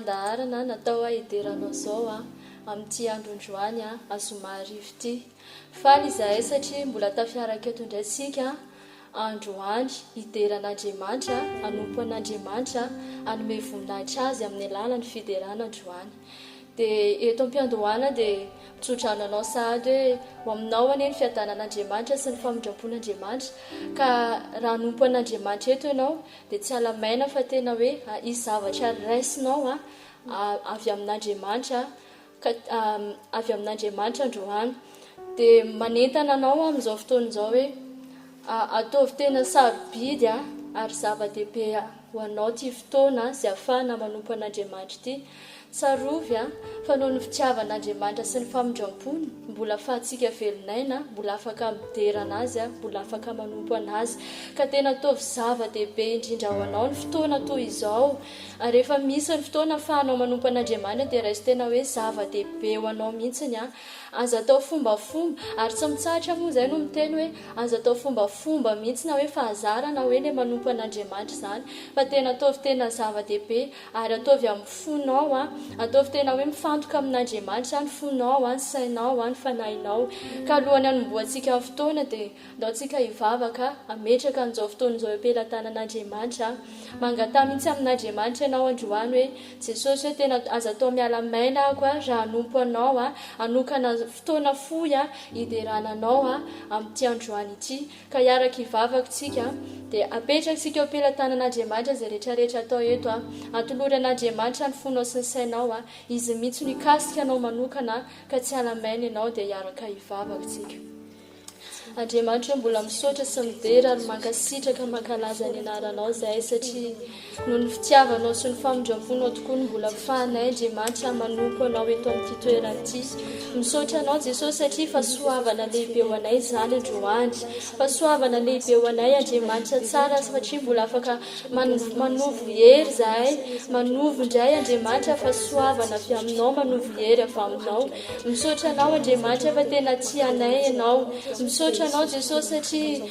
fandaharana natao hideranao zao amin'ity andron-droany azomarivo ity. Faly izahay satria mbola tafiaraka eto indraitsika androany hideran'Andriamanitra, hanompo an'Andriamanitra hanome voninahitra azy amin'ny alalan'ny fiderana androany. Dia eto am-piandohana dia mitsodrano sahady hoe ho aminao anie ny fiadanan'Andriamanitra sy ny famindram-pon'Andriamanitra, ka raha hanompo an'Andriamanitra eto ianao dia tsy alamaina fa tena hoe isy zavatra raisinao avy amin'Andriamanitra avy amin'Andriamanitra androany. Dia manentana anao amin'izao fotoana izao hoe ataovy tena sarobidy ary zava-dehibe ho anao ity fotoana izay ahafahana manompo an'Andriamanitra ity. Tsarovy fa noho ny fitiavan'Andriamanitra sy ny famindram-pony mbola fahatsika velonaina, mbola afaka miderana azy, mbola afaka manompo anazy, ka tena ataovy zava-dehibe indrindra ho anao ny fotoana toy izao. Rehefa misy ny fotoana ahafahanao manompo an'Andriamanitra dia raha tena hoe zava-dehibe ho anao mihitsiny aza atao fombafomba, ary tsy mitsahatra moa izay no miteny hoe aza atao fombafomba mihitsy na hoe fahazarana hoe le manompo an'Andriamanitra izany, fa tena ataovy tena zava-dehibe ary ataovy amin'ny fonao, ataovy tena hoe mifantoka amin'Andriamanitra ny fonao, ny sainao, ny fanahinao. Ka alohany hanomboantsika fotoana dia ndaontsika hivavaka ametraka an'izao fotoana izao ampelantanan'Andriamanitra, mangatà mihitsy amin'Andriamanitra ianao androany hoe Jesosy hoe tena aza atao miala maina ako raha hanompo anao, hanokana fotoana fohy hiderananao amin'ity androany ity. Ka hiaraka hivavaka tsika dia apetraksika eo ampelantanan'Andriamanitra izay rehetrarehetra atao eto, atolory an'Andriamanitra ny fonao sy ny sainao, izy mihitsy no hikasika anao manokana, ka tsy alamaina ianao dia hiaraka hivavaka tsika. Andriamanitra mbola misaotra sy midera ary mankasitraka mankalaza ny anaranao zahay, satria noho ny fitiavanao sy ny famindram-ponao tokoa no mbola fahanay Andriamanitra manompo anao eto amin'ity toerana ity. Misaotra anao Jesosy satria fahasoavana lehibe ho anay izany androany, fahasoavana lehibe ho anay Andriamanitra tsara, satria mbola afaka manovo hery zahay, manovo indray Andriamanitra fahasoavana avy aminao, manovo hery avy aminao. Misaotra anao Andriamanitra fa tena tianay ianao, misaotra anao Jesosy satria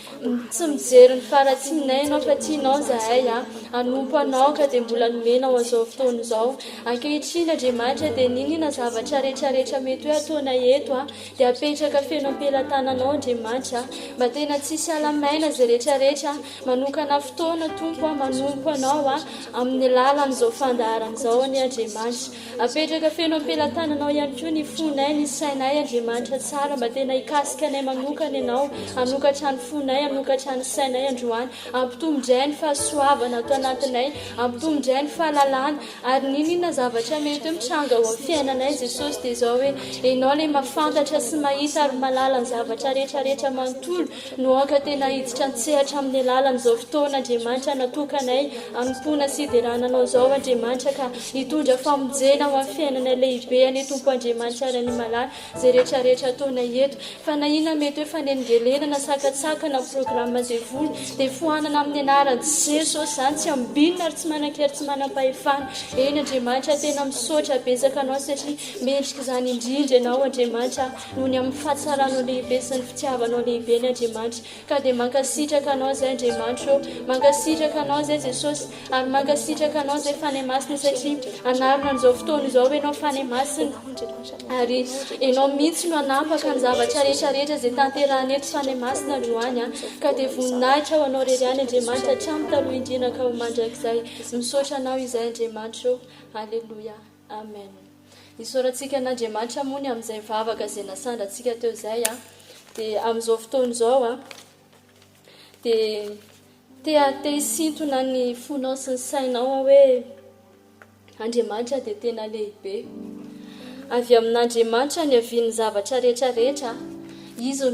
tsy mijery ny faratsinay ianao fa tianao zahay hanompo anao, ka dia mbola nomenao azao fotoana izao. Ankehitriny Andriamanitra dia ninona zavatra rehetrarehetra mety hoe ataonay eto dia apetraka feno ampelantananao Andriamanitra, mba tena tsisy alamaina izay rehetrarehetra, manokana fotoana Tompo manompo anao amin'ny lalan'izao fandaharan'izao any Andriamanitra. Apetraka feno ampelantananao ihany koa ny fonay, ny sainay Andriamanitra tsara, mba tena hikasika anay manokana ianao, hanokatra ny fonay, hanokatra ny sainay androany, ampitombindray ny fahasoavana ato anatinay, ampitombindray ny fahalalana, ary ninona zavatra mety hoe mitranga ao amin'ny fiainanay Jesosy dia izao hoe ianao ilay mahafantatra sy mahita ary mahalala ny zavatra rehetrarehetra manontolo, no anka tena hiditra nitsehatra amin'ny alalan'izao fotoana Andriamanitra natokanay anompona sy hiderananao izao Andriamanitra, ka hitondra famonjena ho amin'ny fiainanay lehibe any Tompo Andriamanitra ary ny malala izay rehetrarehetra ataonay eto. Fa na inona mety hoe fanengelenana sakatsakana programa devony dia fohanana amin'ny anaran'i Jesosy izany, tsy ambinina ary tsy manan-kery tsy manam-pahefana. Eny Andriamanitra tena misaotra betsaka anao satria mendrika izany indrindra ianao Andriamanitra, noho ny amin'ny fahatsaranao lehibe sy ny fitiavanao lehibe ny Andriamanitra. Ka dia mankasitraka anao izay Andriamanitra, mankasitraka anao izay Jesosy, ary mankasitraka anao izay Fanahy Masina, satria anarona an'izao fotoana izao hoe ianao Fanahy Masina, ary ianao mihitsy no hanampaka ny zavatra rehetrarehetra izay tanterahana eto Fanahy Masina androany, ka dia voninahitra ho anao rery any Andriamanitra hatramin'ny taloha indrina ka ho mandrakizay. Misaotra anao izay Andriamanitra. Halleluja, amen. Isaorantsika an'Andriamanitra moa ny amin'izay vavaka izay nasandra antsika teo izay dia amin'izao fotoana izao dia te hisintona ny fonao sy ny sainao hoe Andriamanitra dia tena lehibe. Avy amin'Andriamanitra ny havian'ny zavatra rehetrarehetra, izy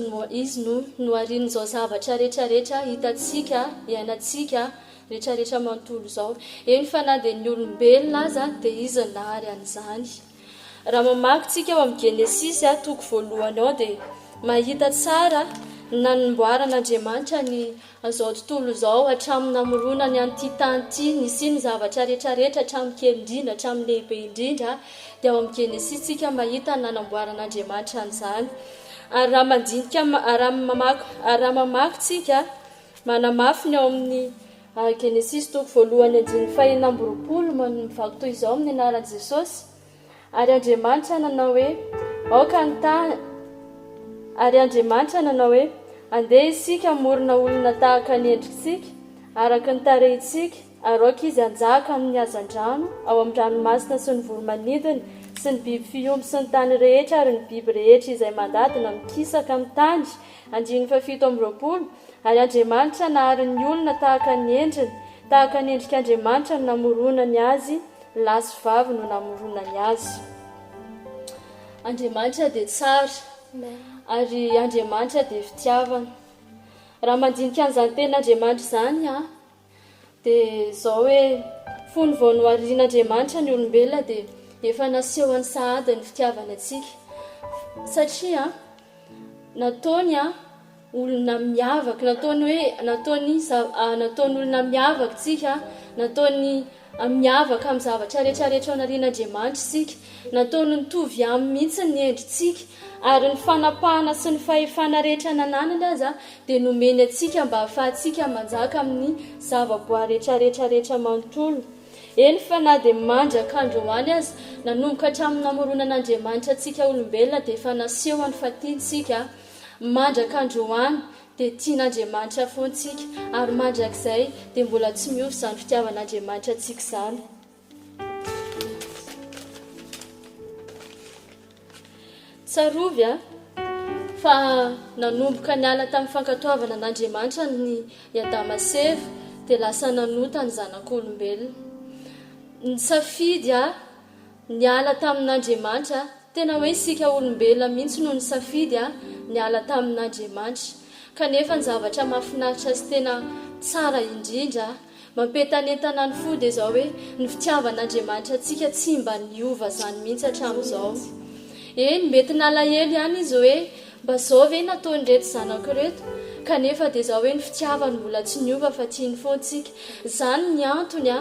no arian'izao zavatra rehetrarehetra hitantsika, iainantsika rehetrarehetra manontolo izao. Eny fa na dia ny olombelona aza dia izy nahary an'izany. Raha mamaky tsika ao amin'ny Genesisy toko voalohany ao dia mahita tsara nanomboaran'Andriamanitra ny azao tontolo izao hatramin'ny namoronany an'ity tany ity, nisy ny zavatra rehetrarehetra hatramin'ny kely indrindra hatramin'ny lehibe indrindra, dia ao amin'ny Genesisy tsika mahita nanamboaran'Andriamanitra an'izany. Ary raha mamaky tsika manamafy ny ao amin'ny Genesis toko voalohany andiny fahena amby roapolo mivaky toy izao amin'ny anaran'i Jesosy. Ary Andriamanitra nanao hoe aoka ny tany. Ary Andriamanitra nanao hoe andeha isika hamorona olona tahaka ny endritsika, araka ny tarehintsika, ary aoka izy hanjaka amin'ny hazan-drano, ao amin'ny ranomasina sy ny voromanidina sy ny biby fiomby sy ny tany rehetra ary ny biby rehetra izay mandadina mikisaka amin'ny tany. Andiny fafito amby roapolo. Ary Andriamanitra nahary ny olona tahaka ny endriny, tahaka ny endrik'Andriamanitra no namoronany azy, lahy sy vavy no namoronany azy. Andriamanitra dia tsara, ary Andriamanitra dia fitiavana. Raha mandinika an'izany ten'Andriamanitra izany dia izao hoe fony vao noharian'Andriamanitra ny olombelona dia efa naseho any sahady ny fitiavana antsika. Satria nataony olona miavaka, nataony olona miavaka tsika, nataony miavaka amin'ny zavatra rehetrarehetra ao narian'Andriamanitra isika, nataony nitovy amin'ny mihitsy ny endritsika, ary ny fanapahana sy ny fahefana rehetra nananany aza dia nomeny atsika mba hahafahantsika manjaka amin'ny zavaboary rehetrarehetra manontolo. Eny fa na dia mandraka androany aza nanomboka hatramin'ny namoronan'Andriamanitra atsika olombelona dia efa naseho any fa tiantsika mandraka androany dia tian'Andriamanitra foantsika, ary mandrakizay dia mbola tsy miova izany fitiavan'Andriamanitra atsika izany. Tsarovy fa nanomboka niala tamin'ny fankatoavana n'Andriamanitra ny Adama sy Eva dia lasa nanota ny zanak'olombelona. Ny safidy niala tamin'Andriamanitra, tena hoe isika olombelona mihitsy no ny safidy niala tamin'Andriamanitra. Kanefa ny zavatra mahafinaritra sy tena tsara indrindra mampetanentana ny fo dia izao hoe ny fitiavan'Andriamanitra atsika tsy mba niova izany mihitsy hatramin'izao. Eny mety nalahelo ihany izy hoe mba izao ve nataony reto zanako reto, kanefa dia izao hoe ny fitiavany mbola tsy niova fa tiany foantsika. Izany ny antony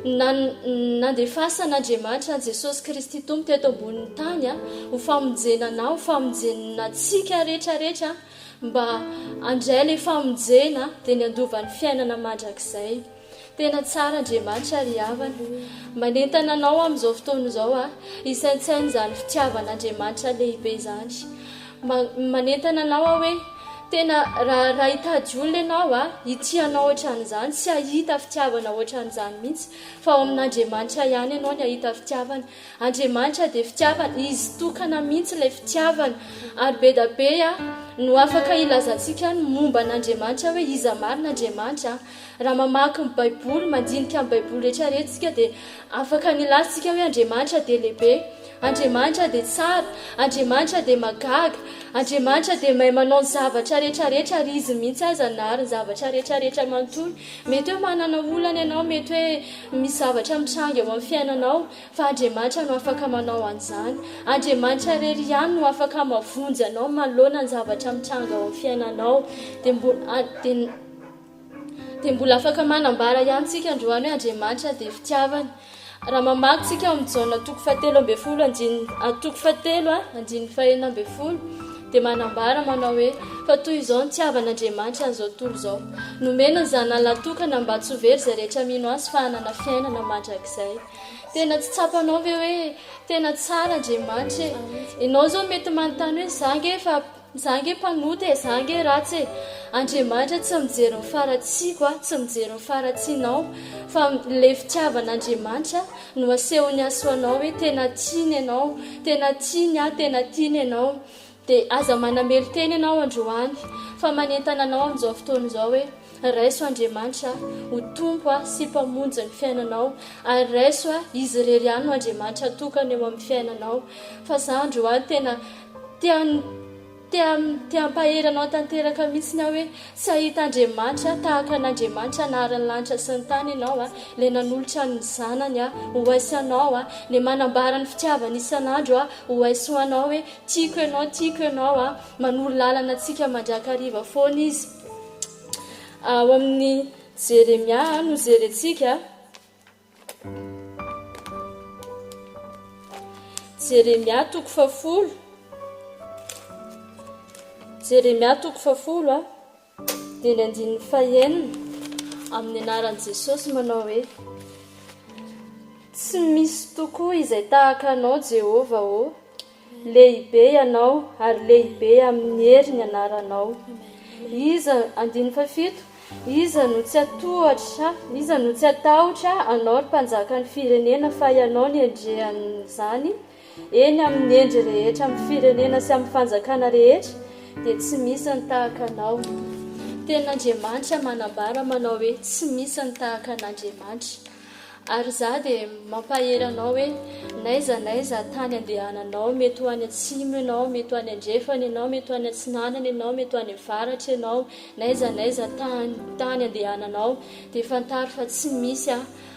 nandefasan'Andriamanitra Jesosy Kristy Tompo teto ambonin'ny tany ho famonjenana, ho famonjenana antsika rehetrarehetra mba andray ilay famonjena dia ny andovan'ny fiainana mandrakizay. Tena tsara Andriamanitra ry havana, manentana anao amin'izao fotoana izao isaintsainy izany fitiavan'Andriamanitra lehibe izany. Manentana anao hoe tena raha hitady olona ianao hitianao ohatran'izany, tsy hahita fitiavana ohatran'izany mihitsy, fa ao amin'Andriamanitra ihany ianao ny hahita fitiavana. Andriamanitra dia fitiavana, izy tokana mihitsy ilay fitiavana, ary be da be no afaka ilazantsika ny momba an'Andriamanitra hoe iza marin'Andriamanitra. Raha mamaky ny Baiboly, mandinika ny Baiboly rehetrarehetra dia afaka nilazatsika hoe Andriamanitra dia lehibe, Andriamanitra dia tsara, Andriamanitra dia magaga, Andriamanitra dia mahay manao ny zavatra rehetrarehetra ary izy mihitsy aza nahary ny zavatra rehetrarehetra manontolo. Mety hoe manana olana ianao, mety hoe misy zavatra mitranga eo amin'ny fiainanao, fa Andriamanitra no afaka manao an'izany. Andriamanitra rery ihany no afaka mavonjy anao manoloana ny zavatra mitranga eo amin'ny fiainanao. Dia mbola afaka manambara ihany tsika androany hoe Andriamanitra dia fitiavana. Raha mamaky tsika ao amin'ny Jaona toko 7:11 dia manambara manao hoe fa toy izao ny tiavan'Andriamanitra an'izao tontolo izao, nomena ny zanany natokana mba tsy ho very izay rehetra mino azy fa hanana fiainana mandrakizay. Tena tsy tsapanao ve hoe tena tsara Andriamanitra? Ianao izao mety manontany hoe zange mpanoty zange ratsy. Andriamanitra tsy mijery ny faratsiako tsy mijery ny faratsianao, fa ilay fitiavan'Andriamanitra no asehony asoanao hoe tena tiany ianao, tena tiany ianao. Dia aza manamely teny ianao androany, fa manentana anao amin'izao fotoana izao hoe raiso Andriamanitra ho tompo sy mpamonjy ny fiainanao, ary raiso izy rery ihany no Andriamanitra tokana eo amin'ny fiainanao. Fa za androany tena tia-mpaheranao tanteraka mihitsy ny hoe tsy hahita Andriamanitra tahaka an'Andriamanitra nahary ny lanitra sy ny tany ianao ilay nanolotra ny zanany ho aiso anao, ilay manambara ny fitiavana isan'andro ho aiso anao hoe tiako ianao, manolo lalana antsika mandrakariva foana izy. Ao amin'ny Jeremia no jerentsika, Jeremia toko 10, Jeremia toko 10 dia ny 9. amin'ny anaran'i Jesosy manao hoe tsy misy tokoa izay tahaka anao Jehova ô, lehibe ianao ary lehibe amin'ny hery ny anaranao. Iza 17 iza no tsy atohatra, iza no tsy atahotra anao ry mpanjakan'ny firenena fa ianao ny endrehan'izany eny amin'ny endry rehetra amin'ny firenena sy amin'ny fanjakana rehetra dia tsy misy ny tahaka anao. Ten'Andriamanitra manambara manao hoe tsy misy ny tahaka an'Andriamanitra. Ary za dia mampahery anao hoe naiza naiza tany andehananao, mety ho any atsimo ianao, mety ho any andrefana ianao, mety ho any atsinanana ianao, mety ho any avaratra ianao, naiza naiza tany andehananao dia fantaro fa tsy misy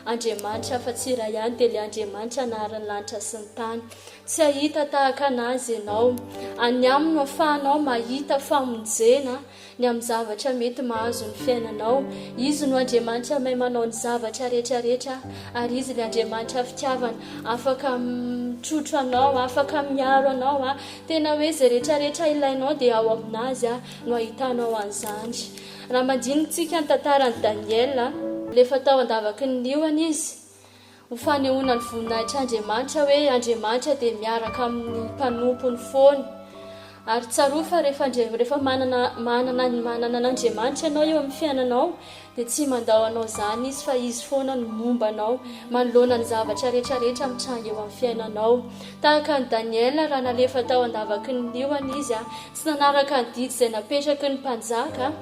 Andriamanitra fa tsy iray ihany dia ilay Andriamanitra naharan'ny lanitra sy ny tany. Tsy ahita tahaka anazy ianao. Any aminy no ahafahanao mahita famonjena ny amin'ny zavatra mety mahazo ny fiainanao. Izy no Andriamanitra mahay manao ny zavatra rehetrarehetra ary izy ilay Andriamanitra fitiavana, afaka mitrotro anao, afaka miaro anao. Tena hoe izay rehetrarehetra ilainao dia ao aminazy no ahitanao an'izany. Raha mandinitsika ny tantaran'i Daniela, rehefa tao andavaky ny liona izy, ho fanehoana ny voninahitr'Andriamanitra hoe Andriamanitra dia miaraka amin'ny mpanompony foana. Ary tsarofa rehefa manana n'Andriamanitra ianao eo amin'ny fiainanao dia tsy mandao anao izany izy fa izy foana no momba anao manoloana ny zavatra rehetrarehetra mitranga eo amin'ny fiainanao. Tahaka ny Daniela raha nalefa tao andavaky ny liona izy tsy nanaraka ny didy izay napetraky ny mpanjaka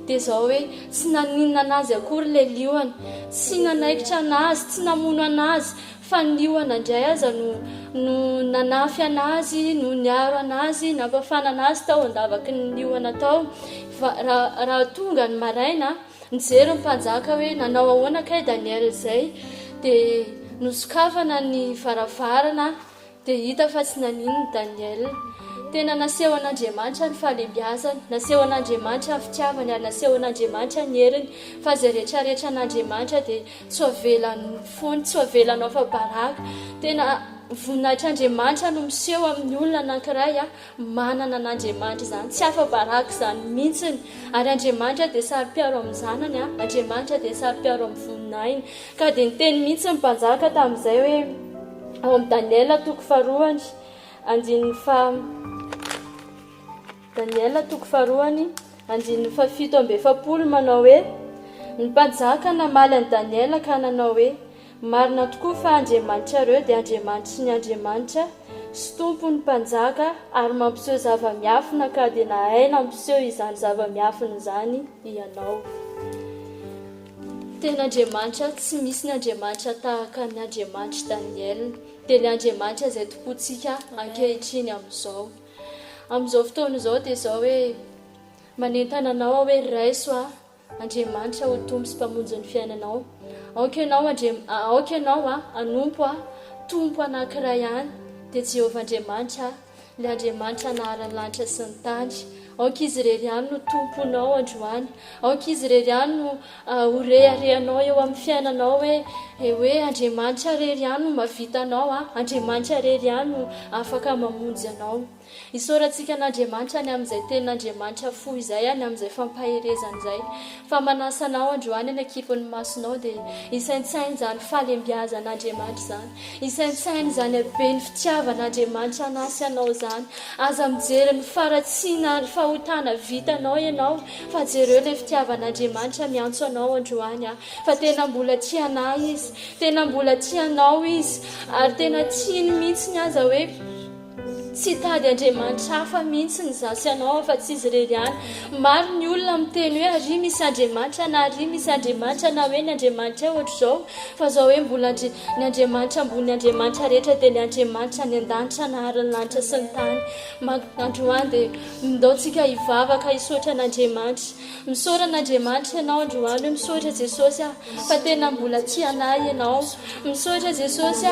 dia izao hoe tsy naninona anazy akory ilay liona, tsy nanaikitra anazy, tsy namono anazy fa ny liona indray aza no nanafy anazy, no niaro anazy, nampafana anazy tao andavaky ny liona tao. Raha tonga ny maraina nijery ny mpanjaka hoe nanao ahoana kay Daniel izay dia nosokafana ny varavarana dia hita fa tsy naninona Daniel. Tena naseho an'Andriamanitra ny fahalembiazany, naseho an'Andriamanitra ny fitiavany ary naseho an'Andriamanitra ny heriny fa izay rehetrarehetra an'Andriamanitra dia tsy avelan'ny fony, tsy avelanao fa baraka. Tena voninahitr'Andriamanitra no miseho amin'ny olona anankiray manana an'Andriamanitra izany, tsy hafa baraka izany mihitsiny. Ary Andriamanitra dia sary mpiaro amin'ny zanany, Andriamanitra dia sary mpiaro amin'ny voninahiny. Ka dia niteny mihitsy ny mpanjaka tamin'izay hoe ao amin'ny Daniela toko faharoany Daniela toko faharoany 7:7 manao hoe ny mpanjaka namaly an'i Daniela ka nanao hoe marina tokoa fa Andriamanitra reo dia Andriamanitra ny Andriamanitra sy tompon'ny mpanjaka ary mampiseho zava-miafina ka dia nahay nampiseho izany zava-miafina izany ianao. Tena Andriamanitra tsy misy ny Andriamanitra tahaka ny Andriamanitra Daniel dia ilay Andriamanitra izay tompontsika ankehitriny amin'izao fotoana izao dia izao hoe manentana anao hoe raiso Andriamanitra ho tompo sy mpamonjy ny fiainanao. Aoka ianao anompo tompo anankiray ihany dia Jehovah Andriamanitra, ilay Andriamanitra naharan'ny lanitra sy ny tany. Aoka izy irery ihany no tomponao androany, aoka izy irery ihany no horeharehanao eo amin'ny fiainanao hoe Andriamanitra irery ihany no mahavita anao, Andriamanitra irery ihany no afaka mamonjy anao. Isaorantsika n'Andriamanitra ny amin'izay tenin'Andriamanitra fo izay, ny amin'izay fampaherezana izay. Fa manasa anao androany ny ekipony masonao dia isaintsainy izany fahalembiazan'Andriamanitra izany, isaintsainy izany habeny fitiavan'Andriamanitra anasy anao izany. Aza mijery ny faratsiana ny fahotana vitanao ianao fa jereo ilay fitiavan'Andriamanitra miantso anao androany fa tena mbola tianao izy, tena mbola tianao izy ary tena tiany mihitsy ny aza hoe tsy tady Andriamanitra hafa mihitsy ny zasy anao fa tsy izy irery ihany. Maro ny olona miteny hoe ary misy Andriamanitra na ary misy Andriamanitra na hoe ny Andriamanitra ohatr'izao fa izao hoe mbola ny Andriamanitra ambony Andriamanitra rehetra dia ny Andriamanitra ny an-danitra naharan'ny lanitra sy ny tany. Androany dia mindaontsika hivavaka hisaotra an'Andriamanitra, misaora an'Andriamanitra ianao androany hoe misaotra Jesosy fa tena mbola tianay ianao, misaotra Jesosy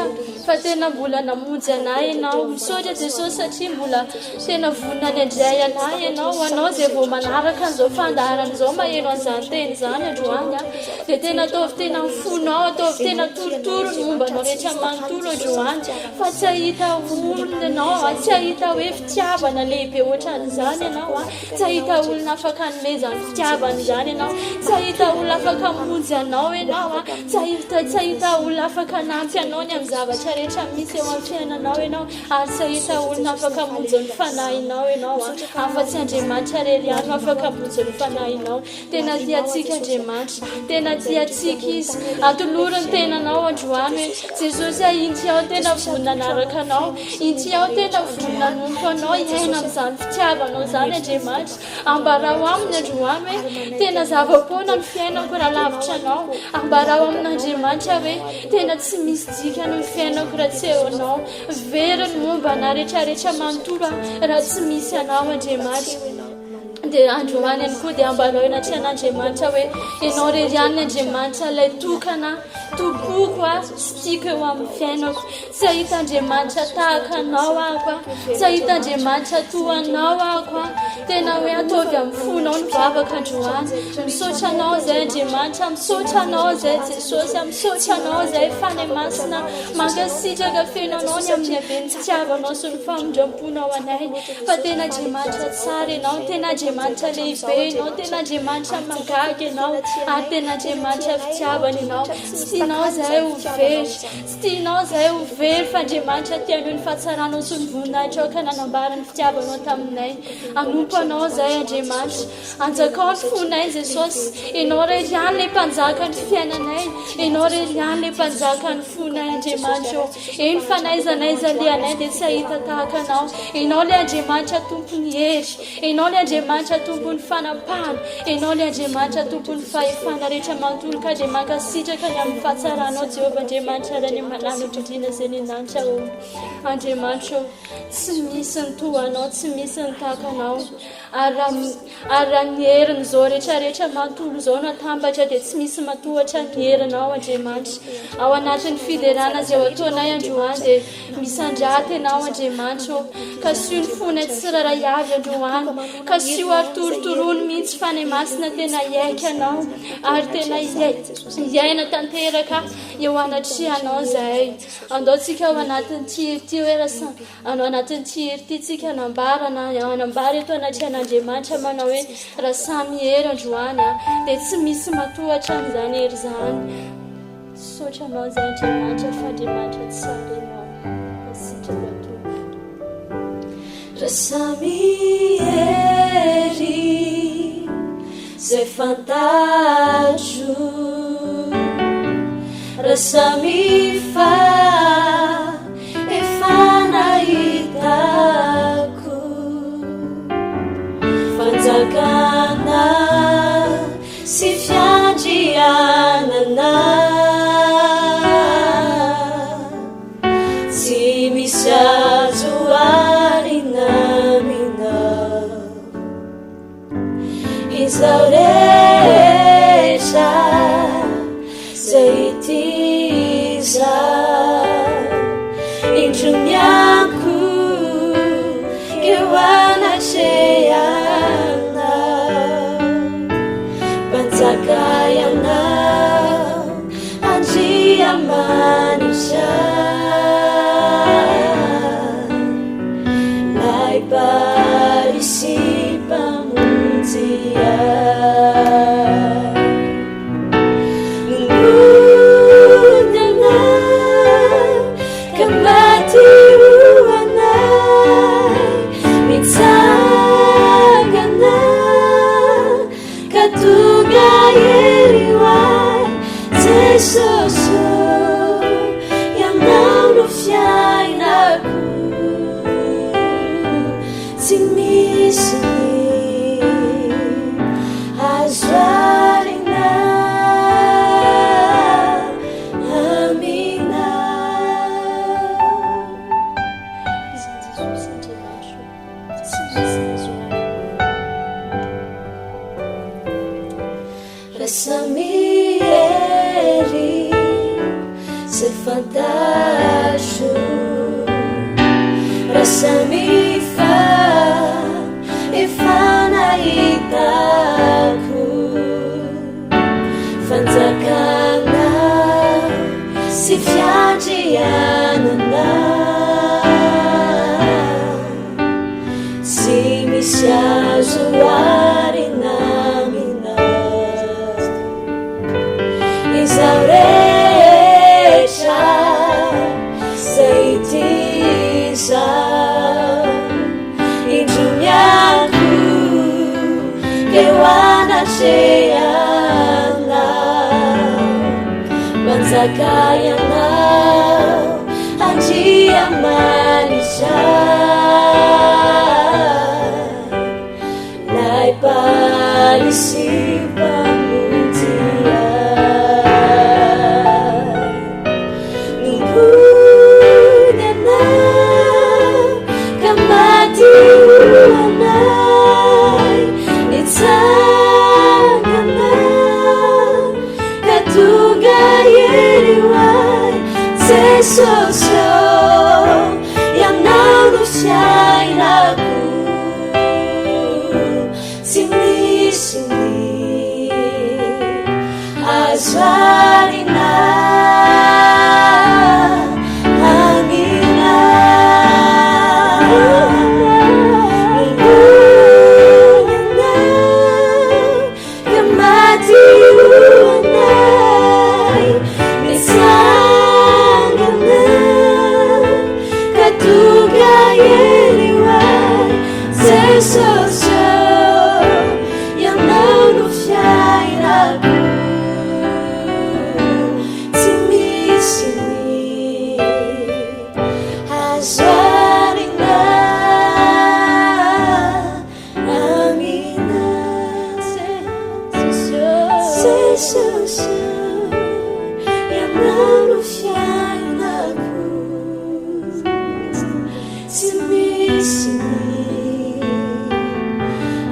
fa tena mbola namonjy anay ianao, misaotra Jesosy satria mbola tena vonina ny andray anahy ianao zay vao manaraka an'izao fandaharana izao maheno an'izany teny izany androany dia tena ataovy tena mifonao ataovy tena torotoro ny mombanao rehetra manontolo androany fa tsy ahita olona ianao tsy ahita hoe fitiavana lehibe ohatran'izany ianao tsy ahita olona afaka nomezany fitiavana izany ianao tsy ahita olona afaka monjy anao ianao tsy ahita olona afaka nampy anao ny amin'ny zavatra rehetra misy eo amin'ny fiainanao ianao ary tsy ahita olona afaka monjy ny fanahinao ianao afa-tsy Andriamanitra rery ihany afaka monjy ny fanahinao tena tiantsika Andriamanitra tena tiantsika izy atoloro ny tenanao androany hoe Jesosy inty aho tena vonina naraka anao inty aho tena vonina nompo anao iaina amin'izany fitiavanao izany Andriamanitra ambarao aminy androany hoe tena zava-poana ny fiainako raha lavitra anao ambarao amin'Andriamanitra hoe tena tsy misy dikany ny fiainako raha tsy eo anao very ny momba na rehetrarehetra manontolo raha tsy misy anao Andriamanitra dia androany ihany koa dia ambarao anaty an'Andriamanitra hoe ianao rery ihany Andriamanitra ilay tokana toboko sy tiako eo amin'ny fiainako tsy ahita Andriamanitra tahaka anao ahako tsy ahita Andriamanitra toanao ahako tena hoe ataovy amin'ny fonao ny vavaka androany misaotra anao izay Andriamanitra misaotra anao izay Jesosy misaotra anao izay fany masina mankasitraka fenanao ny amin'ny haben'ny fitiavanao sy ny famondram-ponao anay fa tena Andriamanitra tsara ianao tena Andriamanitra lehibe ianao tena Andriamanitra magaga ianao ary tena Andriamanitra fitiavana ianao sy tianao zahay ho very sy tianao zahay ho very fa Andriamanitra tianao ny fahatsarana sy ny voninahitra ao ka nanambara ny fitiavanao taminay anompo anao zahay Andriamanitra anjakao ny fonay Jesosy ianao rery ihany ilay mpanjaka ny fiainanay ianao rery ihany ilay mpanjaka ny fonay Andriamanitra eny fanaizanay zalianay dia tsy ahita tahaka anao ianao ilay Andriamanitra tompony hery ianao ilay Andriamanitra tompony fanapahana ianao ilay Andriamanitra tompony fahefana rehetra manontolo ka dia mankasitraka ny amin'ny fahatsaranao Jehovah Andriamanitra raha ny malamy indrindrina izay ny lanitra Andriamanitra tsy misy ny toanao tsy misy ny tahakanao ary raha ny heriny izao rehetrarehetra manontolo izao natambatra dia tsy misy matohatra ny herinao Andriamanitra ao anatin'ny fiderana izay ao ataonay androany dia misandraty ianao Andriamanitra ka sy ny fonay tsy raraiavy androany ka sy ho ary torotorony mihitsy fa ny masina tena iaika anao ary tena iaina tanteraka eo anatrihanao zahay andaontsika ao anatin'ny tirity hoe anao anatin'ny tirity tsika anambara eto anaty an'Andriamanitra manao hoe raha samy hery androany dia tsy misy matohatra n'izany hery izany saotra anao zay Andriamanitra fa Andriamanitra tsara ianao asitraka tompo raha samy hery zay fantatro raha samy efa nahitako fanjakana sy fiandrianana tsy misy azo arinamina izao rehetra zay tiza indromiako eo anatreana panjakayana Andriamanitra lai parisipamunzia Jesus, yang não fiainaku, se me azarina, amina. Rasa-me ser fantástico, rasa-me Zakayanau Haji Amanisai Lai palisi pamuntiai Numpunya na kamati uanai Nitsangana katugayeriwai Sesosyo yang nanusyai lagu Sini-sini azwarina angina Nungguina kematianai Nisangana katugayeliwai Sesosyo yang nanusyai lagu Sini-sini hazwarina angina Sesosyo yang nanusyai lagu Sini-sini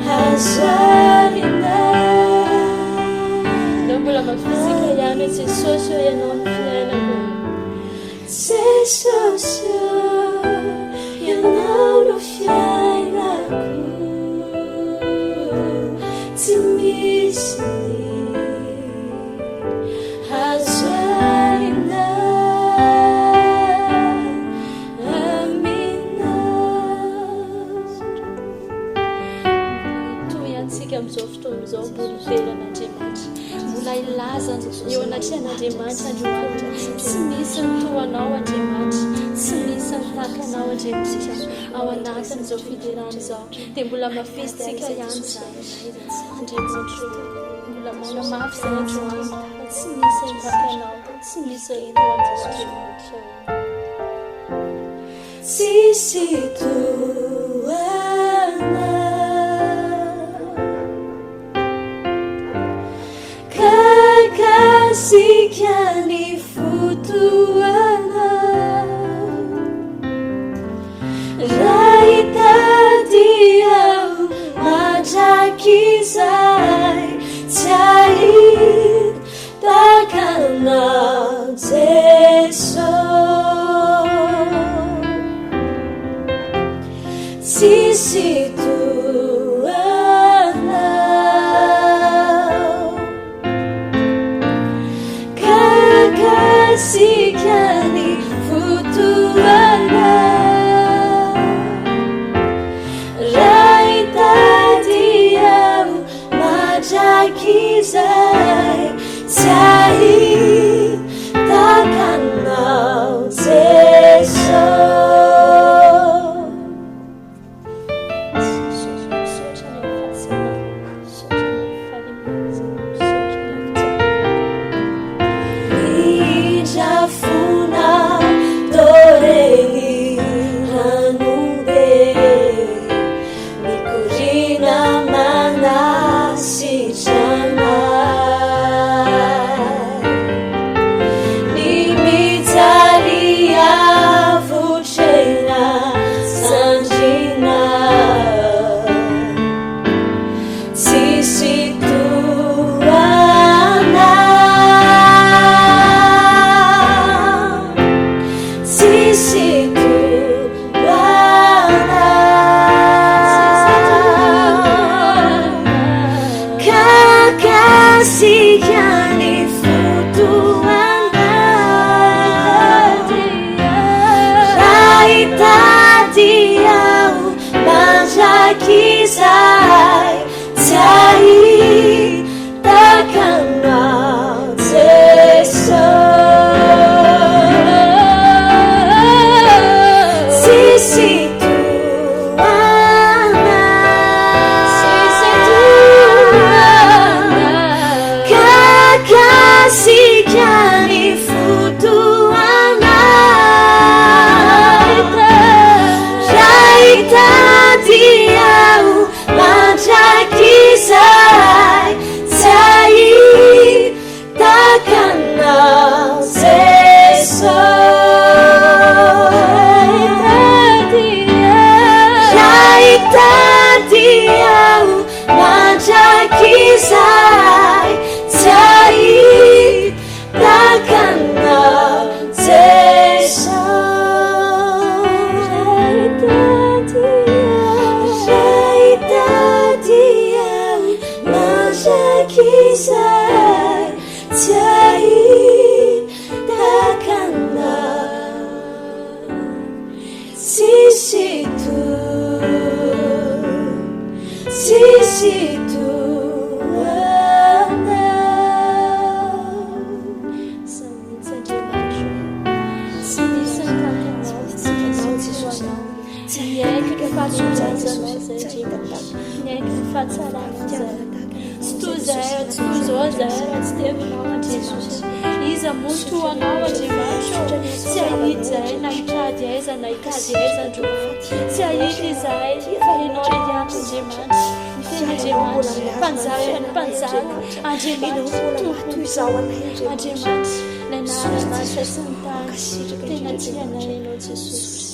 hazwarina Nambulamang fizika yamin sesosyo ianao amin'ny fiainako Sesosyo ianao no fiainako Tsy misy hazwarina toy antsika amin'izao fotoana izao mbola velan'Andriamanitra mbola ilaza eo anatrehan'Andriamanitra androany tsy misy mitoanao Andriamanitra tsy misy mitaka anao Andriamanitra ao anatin'izao fiderana izao dia mbola mafisitsika ihany izany Andriamanitra mbola manamafy izay androany tsy misy mitaka anao tsy misy mitoanao Andriamanitra Tsisy toana Kakasihany fotoana Raha hitady aho matraky izay Tsy ahitanao Jesosy Tsisy toana Kakasihany fotoana Raha hitady aho matraky izay Tsy ahitanao Jesosy izay tsy ahitakana tsisy toana tsy misy ankanao tsy haiko ny fahatsonjanjanao zay Andriamanitra, ny haiko ny fahatsaranao zay tsy toy zahay tsy toy zao zahay raha tsy tevinao Andriamanitra. Iza moa toanao Andriamanitra, tsy ahity zahay na hitady aiza na hitady aiza Andriamanitra, tsy ahity zahay fa ianao ilay ihany Andriamanitra. Andriamanitra mpanjaka ny mpanjaka, Andriamanitra tompony zao Andriamanitra, ny anaran'Andriamanitra sy ny tany tena tianay ianao Jesosy.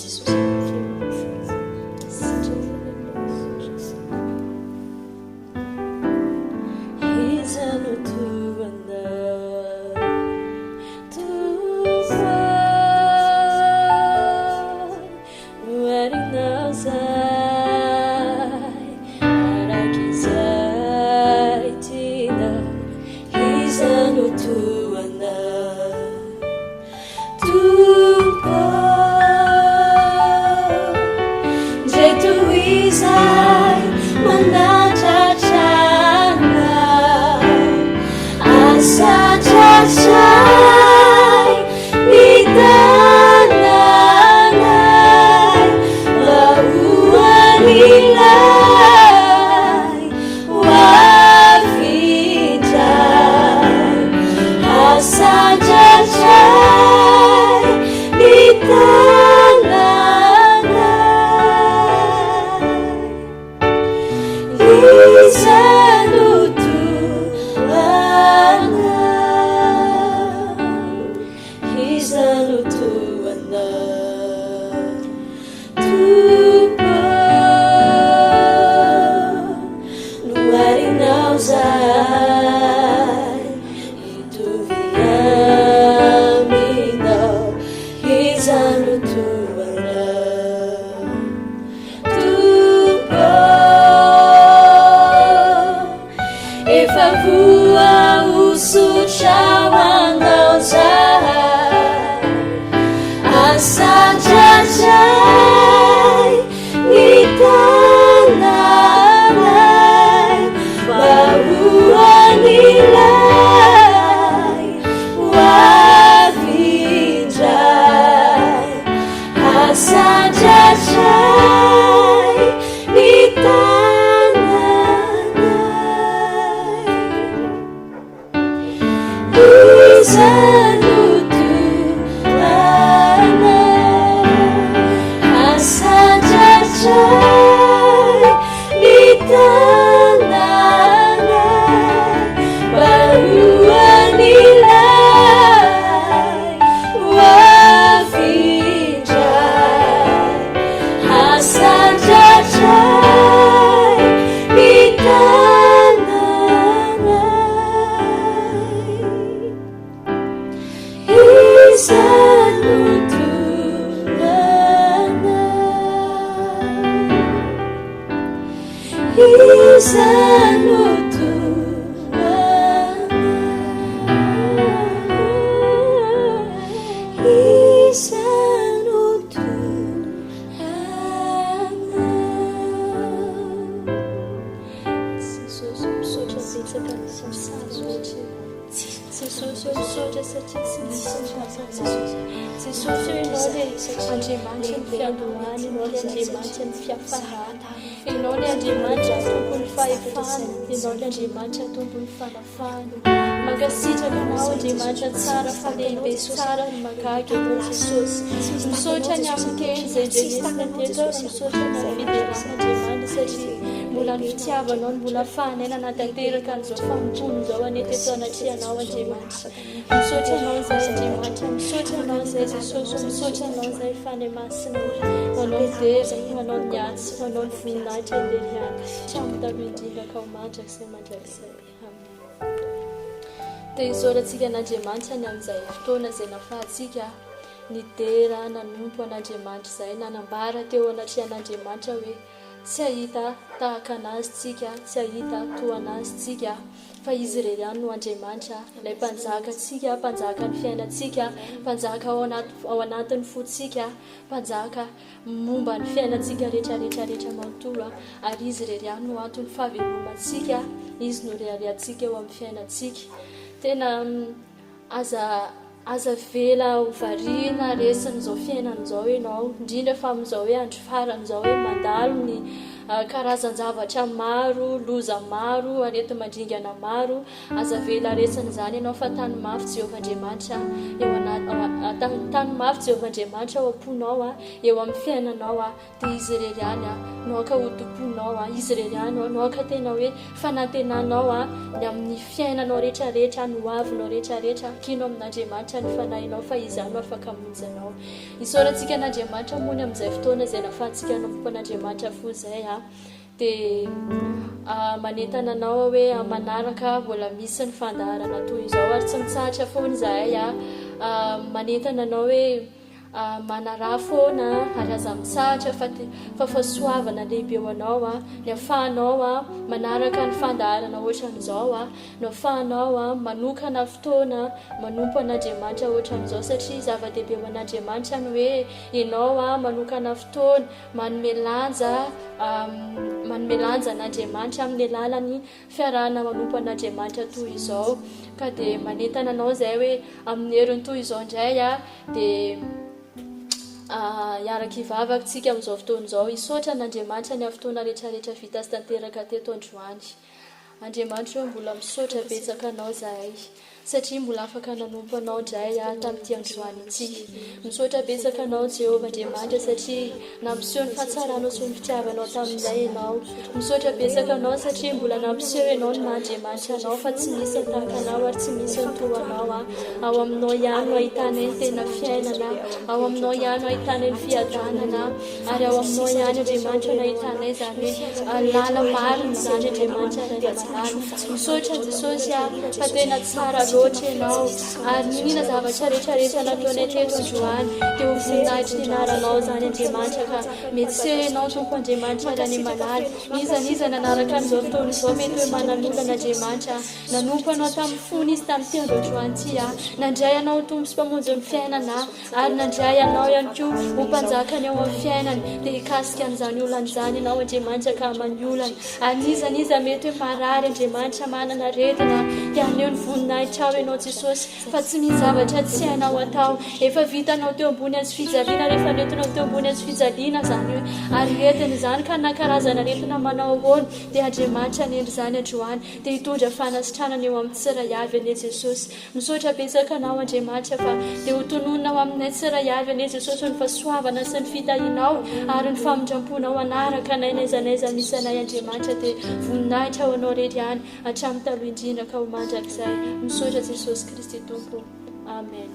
Misotra ny amin'ny kely zay Jenisy teto, misotra ny amin'ny fidelana Andriamanitra satria mbola ny fitiavanao mbola fanena natanteraka an'izao famompony zao anety eto anatrianao Andriamanitra. Misotra anao zay Andriamanitra, misotra anao zay Jesosy, misotra anao zay fany masina, manao ny dera, manao ny atsy, manao ny voninahitra andehana, tramon-tamindrindra ka ho mandrakizay mandrakizay. Dia isorantsika an'Andriamanitra ny amin'izay fotoana izay nafahantsika ny dera nanompo an'Andriamanitra izay nanambara teo anatrian'Andriamanitra hoe tsy ahita tahaka anazy tsika, tsy ahita toa anazy tsika, fa izy irery ihany no Andriamanitra ilay mpanjaka atsika, mpanjaka ny fiainantsika, mpanjaka ao anatin'ny fotsika, mpanjaka momba ny fiainantsika rehetrarehetrarehetra manontolo ary izy irery ihany no antony fahavelomantsika, izy no reharehantsika eo amin'ny fiainantsika. Tena aza vela ho variana resin'izao fiainan'izao ianao, indrindra fa amin'izao hoe andro faran'izao hoe mandalo ny karazan-javatra maro, loza maro, arety mandringana maro. Aza vela resin'izany ianao fa tany mafy Jehovahandriamanitra tany mafy Jehovahandriamanitra ao am-ponao eo amin'ny fiainanao dia izy irery ihany no aka hotomponao izy irery ihany no aka tena hoe fanantenanao ny amin'ny fiainanao rehetrarehetra, ny hoavinao rehetrarehetra, kino amin'Andriamanitra ny fanahinao fa izy ihany no afaka hamonjy. Isaorantsika an'Andriamanitra mony amin'izay fotoana izay nahafahantsika nompon'Andriamanitra fo izay dia manentana anao hoe manaraka mbola misy ny fandaharana toy izao ary tsy mitsahatra foana izahay manentana anao hoe manara foana ary aza misahatra fa fahasoavana lehibe ho anao ny ahafahanao manaraka ny fandaharana ohatran'izao, ny ahafahanao manokana fotoana manompo an'Andriamanitra ohatran'izao, satria zava-dehibe ho an'Andriamanitra ny hoe ianao manokana fotoana manome lanja an'Andriamanitra amin'ny alalany fiarahana manompo an'Andriamanitra toy izao. Ka dia manentana anao izay hoe amin'ny heriny toy izao indray dia iaraka ivavaka tsika amin'izao fotoana izao, hisaotra an'Andriamanitra ny fotoana rehetrarehetra vita sy tanteraka teto androany. Andriamanitra mbola misaotra betsaka anao izahay satria mbola afaka nanompo anao indray tamin'ity androany ity. Misaotra betsaka anao Jehovahandriamanitra satria nampiseho ny fahatsarana sy ny fitiavanao tamin'izay ianao. Misaotra betsaka anao satria mbola nampiseho ianao ny maha-Andriamanitra anao fa tsy misy ny tahaka anao ary tsy misy ny toa anao. Ao aminao ihany no ahitana ny tena fiainana, ao aminao ihany no ahitana ny fiadanana, ary ao aminao ihany Andriamanitra no ahitana izany hoe lala marina izany Andriamanitra rairazarana. Misaotra Jesosy fa tena tsara loatra ianao ary nina zavatra rehetrarehetra nataonay teto androany dia ho voninahitra ny anaranao izany Andriamanitra ka miseho ianao Tompo Andriamanitra raha ny manala iza nanaraka an'izao fotoana izao mety hoe mananolana Andriamanitra nanompo anao tamin'ny fony izy tamin'ny tendo androany ity nandray anao Tompo sy mpamonjy ny fiainana ary nandray anao ihany koa ho mpanjakany ao amin'ny fiainany dia hikasika an'izany olana izany ianao Andriamanitra ka maniolana ary iza mety hoe marary Andriamanitra manana aretina dia aneo ny voninahitra ao ianao Jesosy fa tsy misy zavatra tsy hainao atao efa vitanao teo ambony azy fijaliana rehefa nentinao teo ambony azy fijaliana izany hoe aretina izany ka nakarazana aretina manao ahoana dia Andriamanitra nendry izany androany dia hitondra fanasitranana eo amin'ny tsiray avy ane Jesosy. Misaotra betsaka anao Andriamanitra fa dia ho tonononao aminay tsiray avy ane Jesosy ny fahasoavana sy ny fitahinao ary ny famindramponao anaraka nay naizanaiza misy anay Andriamanitra dia voninahitra ho anao rery ihany hatramin'ny taloha indrindra ka ho mandrakizay. Misaotra Jesosy Kristy Tompo. Amen.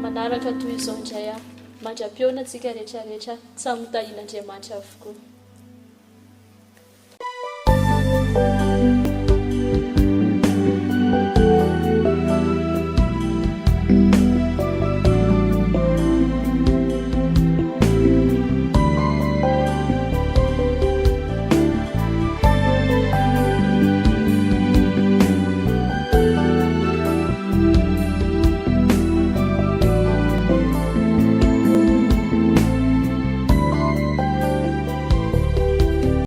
Manaraka toy izao indray mandra-pionantsika rehetrarehetra samy mitahin'Andriamanitra avokoa.